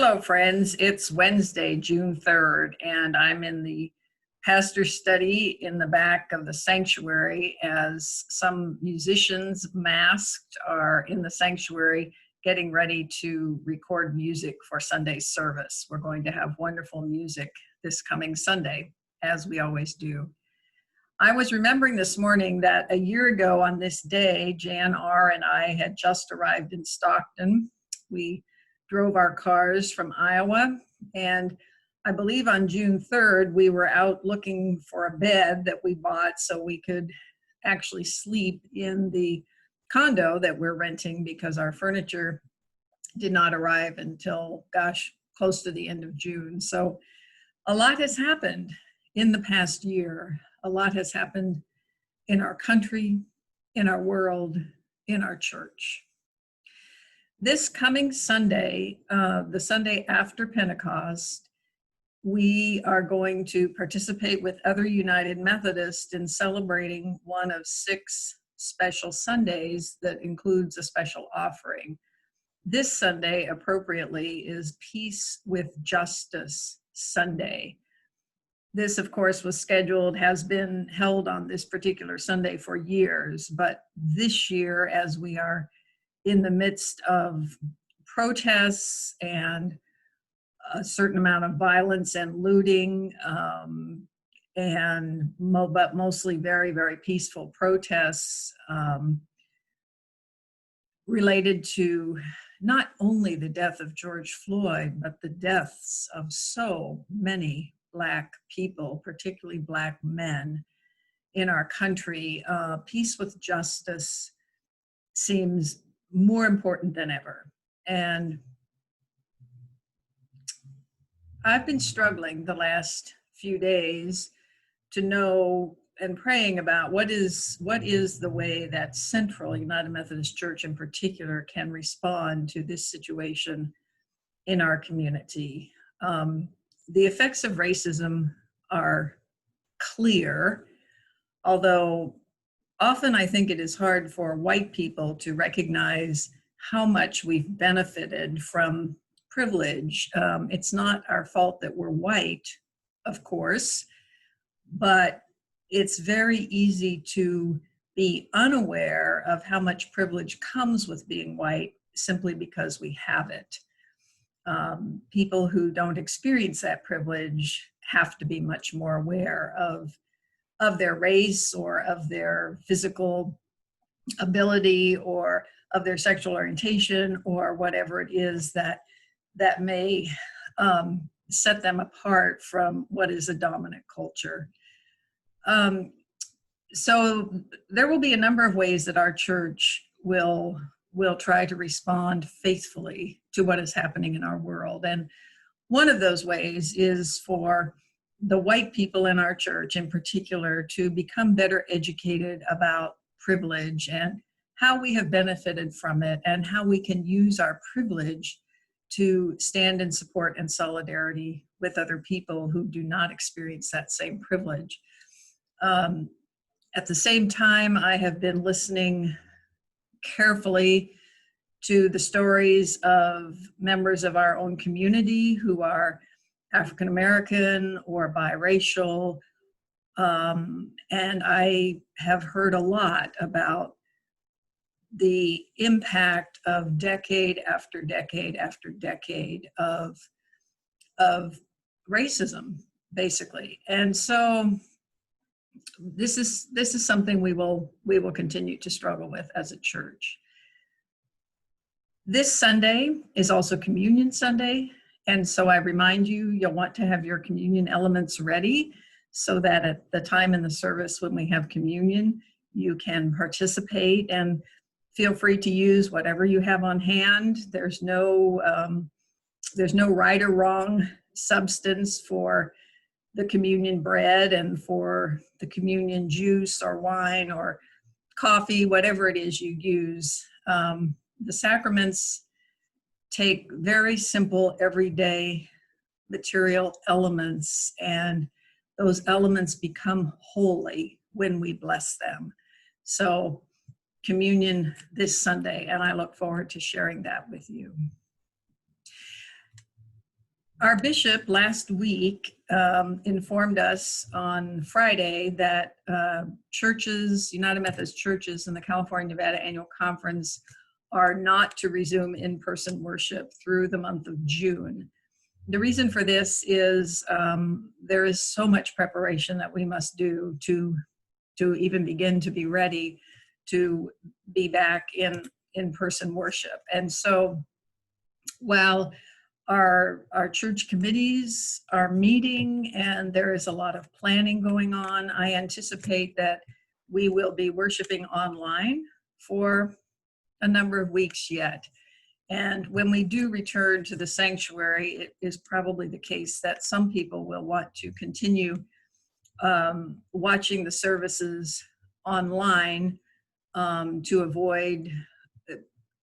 Hello, friends. It's Wednesday, June 3rd, and I'm in the pastor's study in the back of the sanctuary as some musicians masked are in the sanctuary getting ready to record music for Sunday's service. We're going to have wonderful music this coming Sunday, as we always do. I was remembering this morning that a year ago on this day, Jan R. and I had just arrived in Stockton. We drove our cars from Iowa, and I believe on June 3rd, we were out looking for a bed that we bought so we could actually sleep in the condo that we're renting because our furniture did not arrive until, close to the end of June. So a lot has happened in the past year. A lot has happened in our country, in our world, in our church. This coming Sunday, the Sunday after Pentecost, we are going to participate with other United Methodists in celebrating one of 6 special Sundays that includes a special offering. This Sunday, appropriately, is Peace with Justice Sunday. This, of course, has been held on this particular Sunday for years, but this year, as we are in the midst of protests and a certain amount of violence and looting, but mostly very, very peaceful protests related to not only the death of George Floyd, but the deaths of so many Black people, particularly Black men in our country. Peace with justice seems more important than ever. And I've been struggling the last few days to know and praying about what is the way that Central United Methodist Church in particular can respond to this situation in our community. The effects of racism are clear, although often I think it is hard for white people to recognize how much we've benefited from privilege. It's not our fault that we're white, of course, but it's very easy to be unaware of how much privilege comes with being white simply because we have it. People who don't experience that privilege have to be much more aware of their race or of their physical ability or of their sexual orientation or whatever it is that may set them apart from what is a dominant culture. So there will be a number of ways that our church will try to respond faithfully to what is happening in our world. And one of those ways is for the white people in our church in particular to become better educated about privilege and how we have benefited from it and how we can use our privilege to stand in support and solidarity with other people who do not experience that same privilege. At the same time, I have been listening carefully to the stories of members of our own community who are African American or biracial, and I have heard a lot about the impact of decade after decade after decade of racism, basically. And so this is something we will continue to struggle with as a church. This Sunday is also Communion Sunday, and so I remind you, you'll want to have your communion elements ready so that at the time in the service when we have communion, you can participate, and feel free to use whatever you have on hand. There's no right or wrong substance for the communion bread and for the communion juice or wine or coffee, whatever it is you use. The sacraments take very simple, everyday material elements, and those elements become holy when we bless them. So communion this Sunday, and I look forward to sharing that with you. Our bishop last week informed us on Friday that churches, United Methodist churches in the California Nevada Annual Conference are not to resume in-person worship through the month of June. The reason for this is there is so much preparation that we must do to even begin to be ready to be back in in-person worship. And so while our church committees are meeting and there is a lot of planning going on, I anticipate that we will be worshiping online for a number of weeks yet. And when we do return to the sanctuary, it is probably the case that some people will want to continue watching the services online to avoid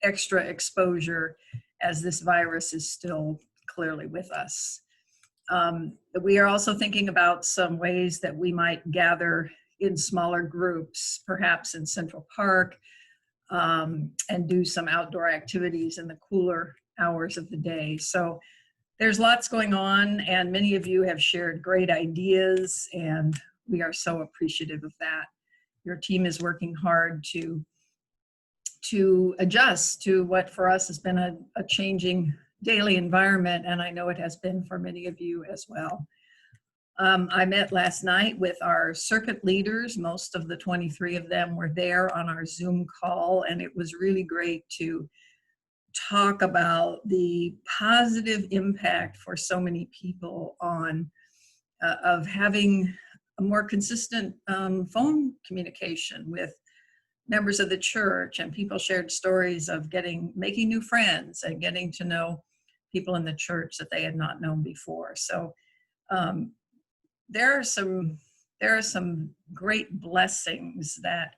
extra exposure as this virus is still clearly with us. We are also thinking about some ways that we might gather in smaller groups, perhaps in Central Park, and do some outdoor activities in the cooler hours of the day. So there's lots going on, and many of you have shared great ideas, and we are so appreciative of that. Your team is working hard to adjust to what for us has been a changing daily environment, and I know it has been for many of you as well. I met last night with our circuit leaders. Most of the 23 of them were there on our Zoom call, and it was really great to talk about the positive impact for so many people on of having a more consistent phone communication with members of the church, and people shared stories of making new friends and getting to know people in the church that they had not known before. So there are some great blessings that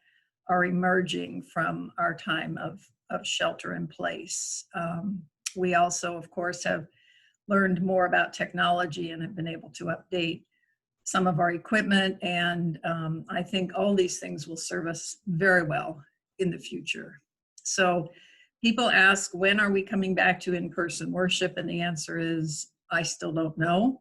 are emerging from our time of shelter in place. We also, of course, have learned more about technology and have been able to update some of our equipment, and I think all these things will serve us very well in the future. So people ask, when are we coming back to in-person worship? And the answer is, I still don't know.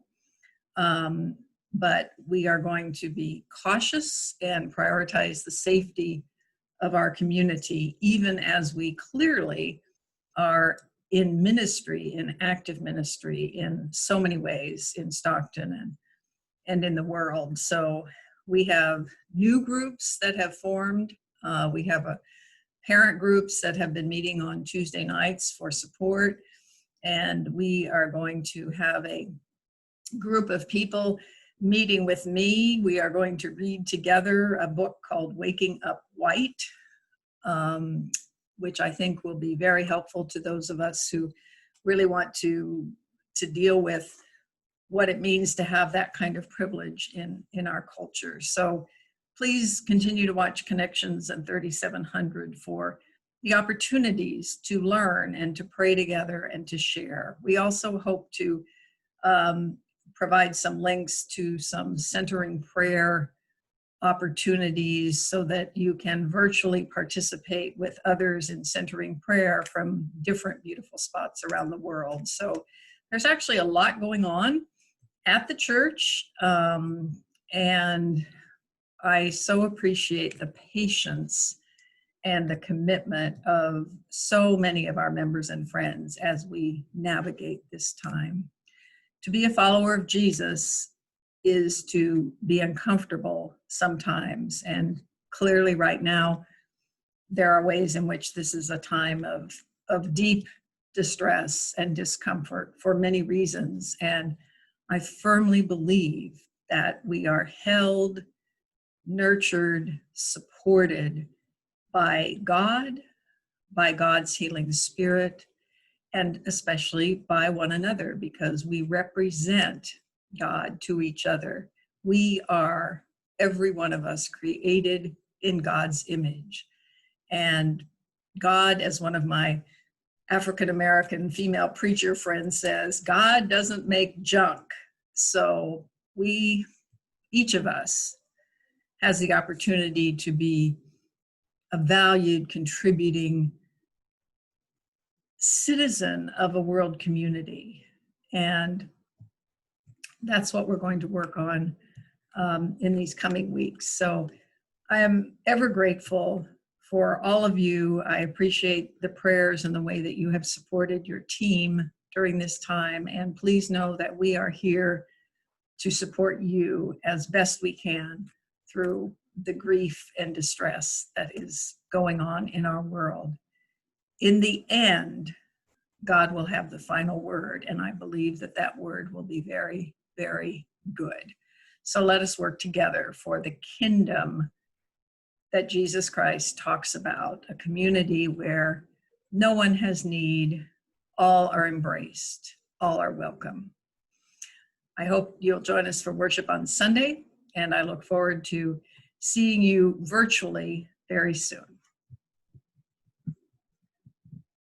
But we are going to be cautious and prioritize the safety of our community, even as we clearly are in ministry, in active ministry in so many ways in Stockton and in the world. So we have new groups that have formed. We have parent groups that have been meeting on Tuesday nights for support. And we are going to have a group of people meeting with me. We are going to read together a book called Waking Up White, which I think will be very helpful to those of us who really want to deal with what it means to have that kind of privilege in our culture. So please continue to watch Connections and 3700 for the opportunities to learn and to pray together and to share. We also hope to provide some links to some centering prayer opportunities so that you can virtually participate with others in centering prayer from different beautiful spots around the world. So there's actually a lot going on at the church, and I so appreciate the patience and the commitment of so many of our members and friends as we navigate this time. To be a follower of Jesus is to be uncomfortable sometimes, and clearly right now there are ways in which this is a time of deep distress and discomfort for many reasons, and I firmly believe that we are held, nurtured, supported by God, by God's healing spirit, and especially by one another, because we represent God to each other. We are, every one of us, created in God's image. And God, as one of my African-American female preacher friends says, God doesn't make junk. So each of us has the opportunity to be a valued, contributing citizen of a world community. And that's what we're going to work on in these coming weeks. So I am ever grateful for all of you. I appreciate the prayers and the way that you have supported your team during this time. And please know that we are here to support you as best we can through the grief and distress that is going on in our world. In the end, God will have the final word, and I believe that that word will be very, very good. So let us work together for the kingdom that Jesus Christ talks about, a community where no one has need, all are embraced, all are welcome. I hope you'll join us for worship on Sunday, and I look forward to seeing you virtually very soon.